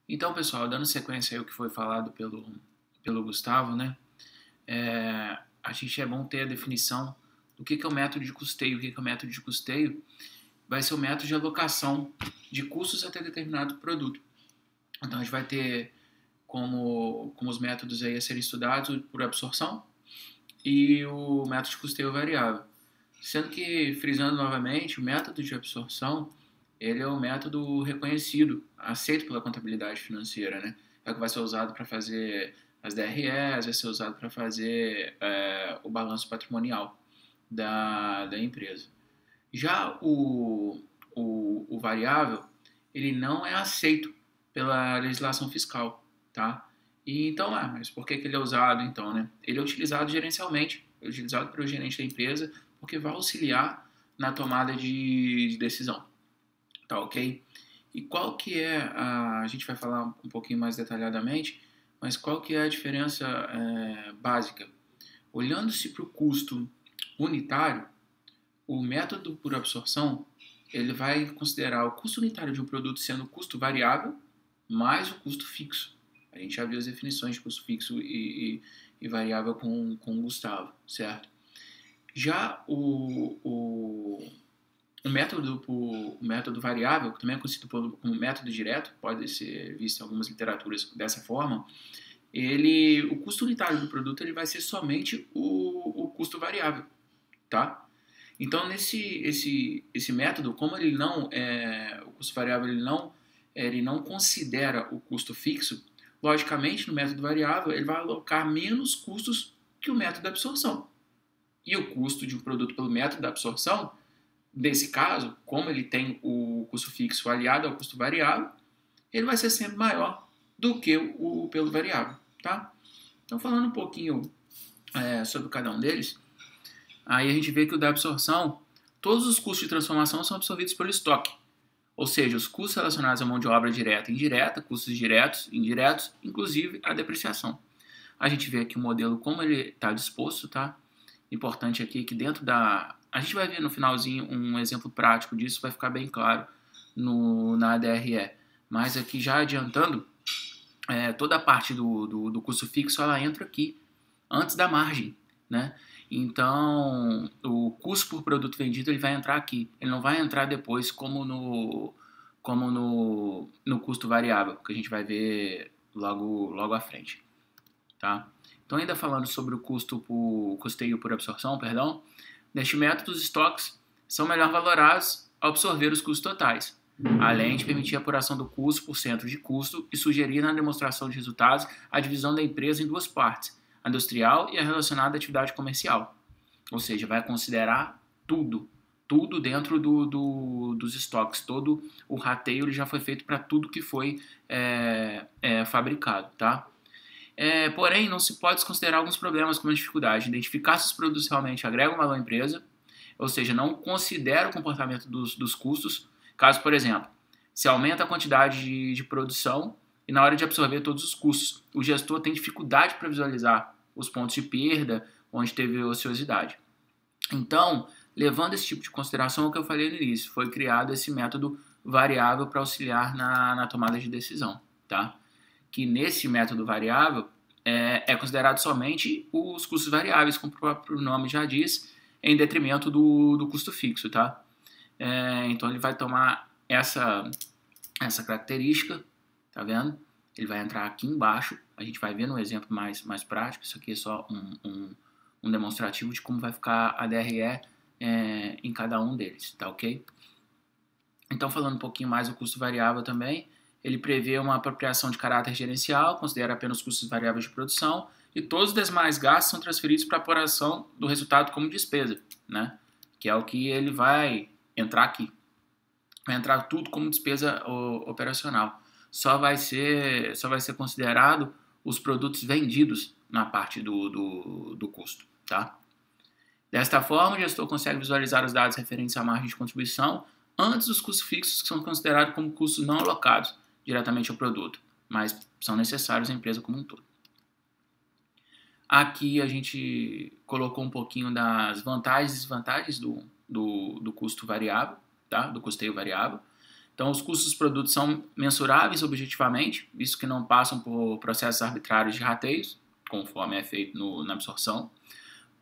Então, pessoal, dando sequência aí ao que foi falado pelo Gustavo, né? A gente é bom ter a definição do que é o método de custeio. O que é o método de custeio? Vai ser o método de alocação de custos até determinado produto. Então, a gente vai ter como os métodos aí a serem estudados por absorção e o método de custeio variável. Sendo que, frisando novamente, o método de absorção ele é um método reconhecido, aceito pela contabilidade financeira, né? É o que vai ser usado para fazer as DREs, vai ser usado para fazer o balanço patrimonial da empresa. Já o variável, ele não é aceito pela legislação fiscal, tá? E então, mas por que ele é usado então, né? Ele é utilizado gerencialmente, é utilizado pelo gerente da empresa, porque vai auxiliar na tomada de decisão, tá ok? E qual que é a gente vai falar um pouquinho mais detalhadamente, mas qual que é a diferença básica? Olhando-se para o custo unitário, o método por absorção ele vai considerar o custo unitário de um produto sendo o custo variável mais o custo fixo. A gente já viu as definições de custo fixo e variável com o Gustavo, certo? Já o método variável, que também é conhecido como método direto, pode ser visto em algumas literaturas dessa forma, o custo unitário do produto ele vai ser somente o custo variável, tá? Então, esse método, como ele não o custo variável ele não considera o custo fixo, logicamente, no método variável, ele vai alocar menos custos que o método da absorção. E o custo de um produto pelo método da absorção, nesse caso, como ele tem o custo fixo aliado ao custo variável, ele vai ser sempre maior do que o pelo variável, tá? Então, falando um pouquinho sobre cada um deles, aí a gente vê que o da absorção, todos os custos de transformação são absorvidos pelo estoque. Ou seja, os custos relacionados à mão de obra direta e indireta, custos diretos e indiretos, inclusive a depreciação. A gente vê aqui o modelo como ele está disposto, tá? Importante aqui que dentro da... A gente vai ver no finalzinho um exemplo prático disso, vai ficar bem claro na DRE. Mas aqui já adiantando, toda a parte do custo fixo ela entra aqui, antes da margem, né? Então, o custo por produto vendido ele vai entrar aqui. Ele não vai entrar depois como no custo variável, que a gente vai ver logo à frente, tá? Então, ainda falando sobre o custeio por absorção, perdão, neste método os estoques são melhor valorados ao absorver os custos totais, além de permitir a apuração do custo por centro de custo e sugerir na demonstração de resultados a divisão da empresa em duas partes, a industrial e a relacionada à atividade comercial. Ou seja, vai considerar tudo dentro dos estoques. Todo o rateio ele já foi feito para tudo que foi fabricado, tá? Porém, não se pode desconsiderar alguns problemas como a dificuldade. Identificar se os produtos realmente agregam valor à empresa, ou seja, não considera o comportamento dos custos. Caso, por exemplo, se aumenta a quantidade de produção e na hora de absorver todos os custos, o gestor tem dificuldade para visualizar os pontos de perda onde teve ociosidade. Então, levando esse tipo de consideração, o que eu falei no início, foi criado esse método variável para auxiliar na tomada de decisão, tá? Que nesse método variável é considerado somente os custos variáveis, como o próprio nome já diz, em detrimento do custo fixo, tá? Então ele vai tomar essa característica, tá vendo? Ele vai entrar aqui embaixo, a gente vai ver no exemplo mais prático, isso aqui é só um demonstrativo de como vai ficar a DRE em cada um deles, tá ok? Então falando um pouquinho mais do custo variável também, ele prevê uma apropriação de caráter gerencial, considera apenas os custos variáveis de produção e todos os demais gastos são transferidos para a apuração do resultado como despesa, né? Que é o que ele vai entrar aqui. Vai entrar tudo como despesa operacional. Só vai ser considerado os produtos vendidos na parte do custo, tá? Desta forma, o gestor consegue visualizar os dados referentes à margem de contribuição antes dos custos fixos, que são considerados como custos não alocados diretamente ao produto, mas são necessários à empresa como um todo. Aqui a gente colocou um pouquinho das vantagens e desvantagens do custo variável, tá? Do custeio variável. Então, os custos dos produtos são mensuráveis objetivamente, visto que não passam por processos arbitrários de rateios, conforme é feito na absorção.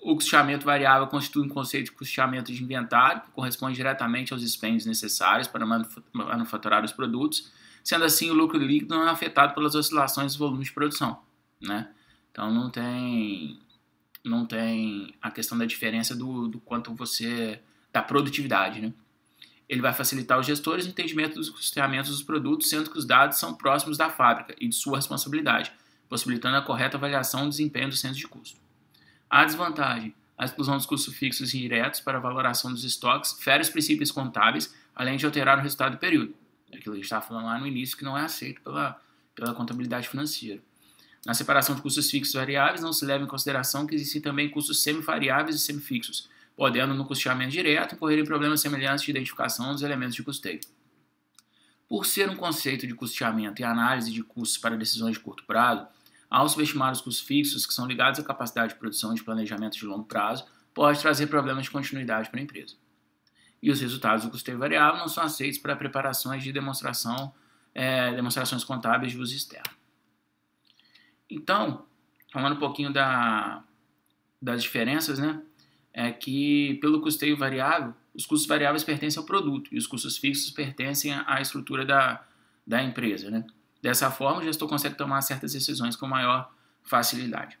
O custeamento variável constitui um conceito de custeamento de inventário, que corresponde diretamente aos dispêndios necessários para manufaturar os produtos. Sendo assim, o lucro líquido não é afetado pelas oscilações dos volumes de produção, né? Então, não tem a questão da diferença do quanto da produtividade, né? Ele vai facilitar os gestores o entendimento dos custeamentos dos produtos, sendo que os dados são próximos da fábrica e de sua responsabilidade, possibilitando a correta avaliação do desempenho do centro de custo. A desvantagem: a exclusão dos custos fixos e indiretos para a valoração dos estoques fere os princípios contábeis, além de alterar o resultado do período. Aquilo que a gente estava falando lá no início, que não é aceito pela contabilidade financeira. Na separação de custos fixos e variáveis, não se leva em consideração que existem também custos semivariáveis e semifixos, podendo, no custeamento direto, incorrer em problemas semelhantes de identificação dos elementos de custeio. Por ser um conceito de custeamento e análise de custos para decisões de curto prazo, ao subestimar os custos fixos, que são ligados à capacidade de produção e de planejamento de longo prazo, pode trazer problemas de continuidade para a empresa. E os resultados do custeio variável não são aceitos para preparações de demonstrações contábeis de uso externo. Então, falando um pouquinho das diferenças, né? É que pelo custeio variável, os custos variáveis pertencem ao produto e os custos fixos pertencem à estrutura da empresa, né? Dessa forma, o gestor consegue tomar certas decisões com maior facilidade.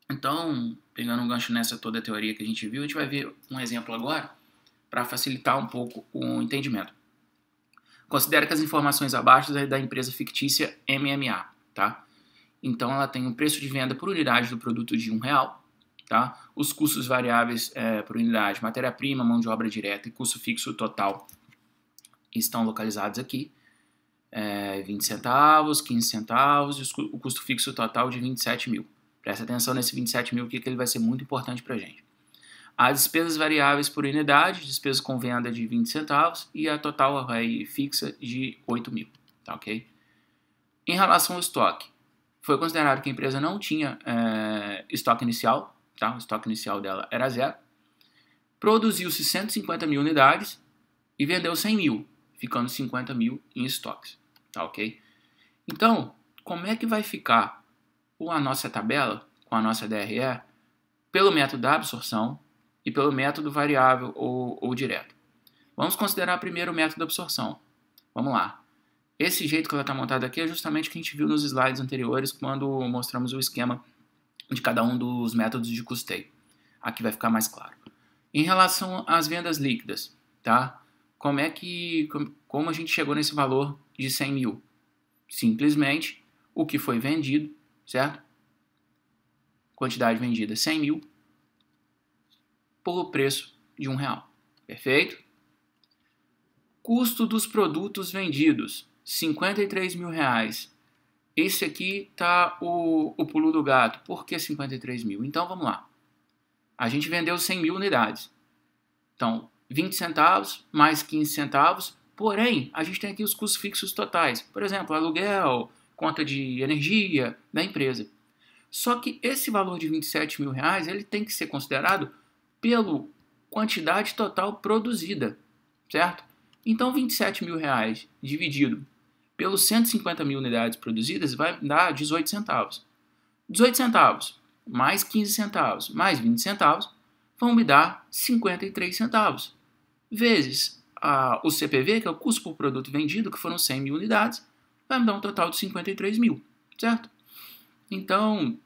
Então, pegando um gancho nessa toda a teoria que a gente viu, a gente vai ver um exemplo agora para facilitar um pouco o entendimento. Considere que as informações abaixo da empresa fictícia MMA, tá? Então, ela tem um preço de venda por unidade do produto de R$1, tá? Os custos variáveis por unidade, matéria-prima, mão de obra direta e custo fixo total estão localizados aqui. 20 centavos, 15 centavos e o custo fixo total de 27 mil. Presta atenção nesse 27 mil, que ele vai ser muito importante para a gente. As despesas variáveis por unidade, despesas com venda de 20 centavos e a total fixa de 8 mil, tá ok? Em relação ao estoque, foi considerado que a empresa não tinha estoque inicial, tá? O estoque inicial dela era 0. Produziu-se 150 mil unidades e vendeu 100 mil, ficando 50 mil em estoques, tá ok? Então, como é que vai ficar a nossa tabela, com a nossa DRE, pelo método da absorção e pelo método variável ou direto? Vamos considerar primeiro o método da absorção. Vamos lá. Esse jeito que ela está montada aqui é justamente o que a gente viu nos slides anteriores, quando mostramos o esquema de cada um dos métodos de custeio. Aqui vai ficar mais claro. Em relação às vendas líquidas, tá? Como a gente chegou nesse valor de 100 mil? Simplesmente o que foi vendido, certo? Quantidade vendida 100 mil por preço de R$1. Perfeito? Custo dos produtos vendidos, 53 mil reais. Esse aqui tá o pulo do gato. Por que 53 mil? Então vamos lá. A gente vendeu 100 mil unidades. Então, 20 centavos mais 15 centavos. Porém, a gente tem aqui os custos fixos totais. Por exemplo, aluguel, conta de energia da empresa. Só que esse valor de 27 mil reais, ele tem que ser considerado pela quantidade total produzida, certo? Então, 27 mil reais dividido pelos 150 mil unidades produzidas vai dar 18 centavos. 18 centavos mais 15 centavos mais 20 centavos vão me dar 53 centavos. Vezes o CPV, que é o custo por produto vendido, que foram 100 mil unidades, vai me dar um total de 53 mil, certo? Então,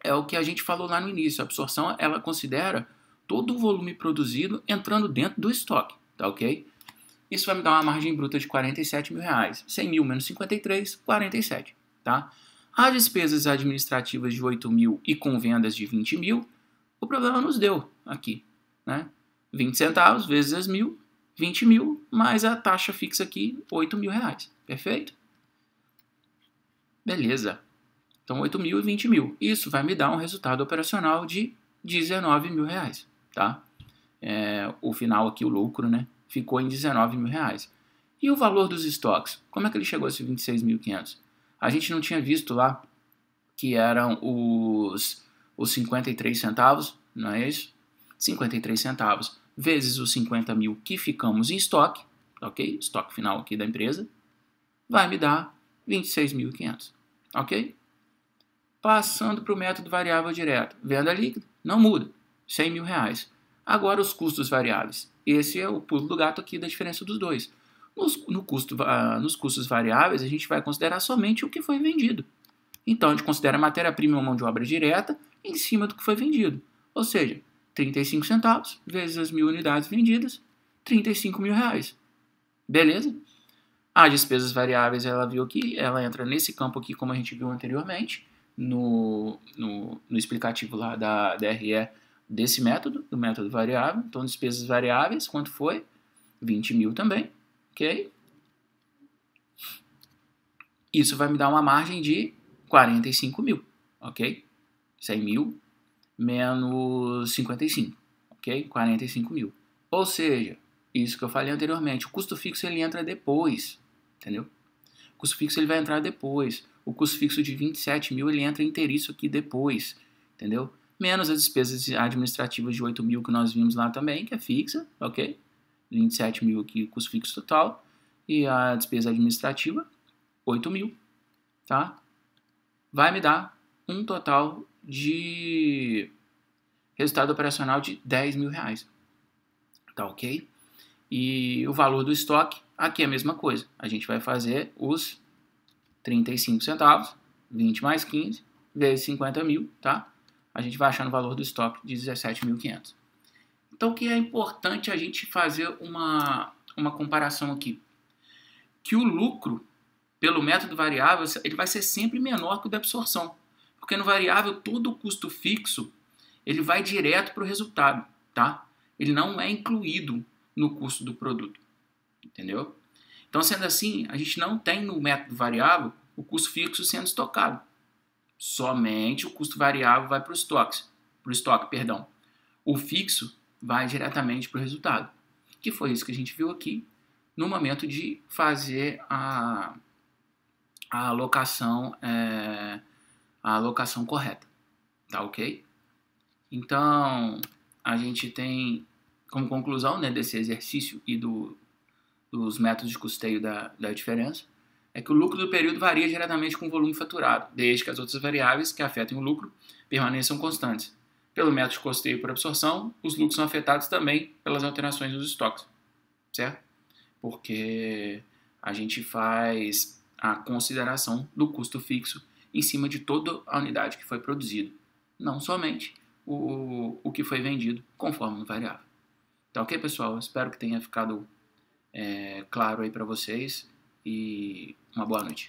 é o que a gente falou lá no início. A absorção, ela considera todo o volume produzido entrando dentro do estoque, tá ok? Isso vai me dar uma margem bruta de 47 mil reais. 100 mil menos 53, 47, tá? As despesas administrativas de 8 mil e com vendas de 20 mil, o problema nos deu aqui, né? 20 centavos vezes as mil, 20 mil, mais a taxa fixa aqui, 8 mil reais. Perfeito? Beleza. Então, 8 mil e 20 mil. Isso vai me dar um resultado operacional de 19 mil reais, tá? O final aqui, o lucro, né? Ficou em 19 mil reais. E o valor dos estoques? Como é que ele chegou a esses 26.500? A gente não tinha visto lá que eram os 53 centavos, não é isso? 53 centavos vezes os 50 mil que ficamos em estoque, ok? Estoque final aqui da empresa, vai me dar 26.500, ok? Passando para o método variável direto, venda líquida, não muda, R$100.000. Agora os custos variáveis, esse é o pulo do gato aqui da diferença dos dois. Nos custos variáveis, a gente vai considerar somente o que foi vendido. Então, a gente considera a matéria-prima e mão de obra direta em cima do que foi vendido. Ou seja, 35 centavos vezes as 1.000 unidades vendidas, R$35.000. Beleza? As despesas variáveis, ela viu aqui, ela entra nesse campo aqui, como a gente viu anteriormente, no explicativo lá da DRE desse método, do método variável. Então, despesas variáveis, quanto foi? 20.000 também, ok? Isso vai me dar uma margem de 45.000, ok? 100.000 menos 55, ok? 45.000. Ou seja, isso que eu falei anteriormente, o custo fixo ele entra depois, entendeu? O custo fixo ele vai entrar depois. O custo fixo de 27.000 ele entra inteiriço aqui depois, entendeu? Menos as despesas administrativas de 8.000 que nós vimos lá também, que é fixa, ok? 27.000 aqui, custo fixo total. E a despesa administrativa, 8.000, tá? Vai me dar um total de resultado operacional de R$10.000, tá ok? E o valor do estoque, aqui é a mesma coisa. A gente vai fazer os 35 centavos, 20 mais 15, vezes 50.000, tá? A gente vai achar o valor do estoque de 17.500. Então, o que é importante a gente fazer uma comparação aqui? Que o lucro, pelo método variável, ele vai ser sempre menor que o da absorção. Porque no variável, todo o custo fixo, ele vai direto para o resultado, tá? Ele não é incluído no custo do produto, entendeu? Então, sendo assim, a gente não tem no método variável o custo fixo sendo estocado. Somente o custo variável vai para o estoque. O fixo vai diretamente para o resultado. Que foi isso que a gente viu aqui no momento de fazer a alocação correta. Tá ok? Então, a gente tem como conclusão, né, desse exercício e dos métodos de custeio da diferença, é que o lucro do período varia diretamente com o volume faturado, desde que as outras variáveis que afetam o lucro permaneçam constantes. Pelo método de custeio por absorção, os lucros são afetados também pelas alterações dos estoques, certo? Porque a gente faz a consideração do custo fixo em cima de toda a unidade que foi produzida, não somente o que foi vendido conforme no variável. Tá ok, pessoal? Espero que tenha ficado claro aí para vocês e uma boa noite.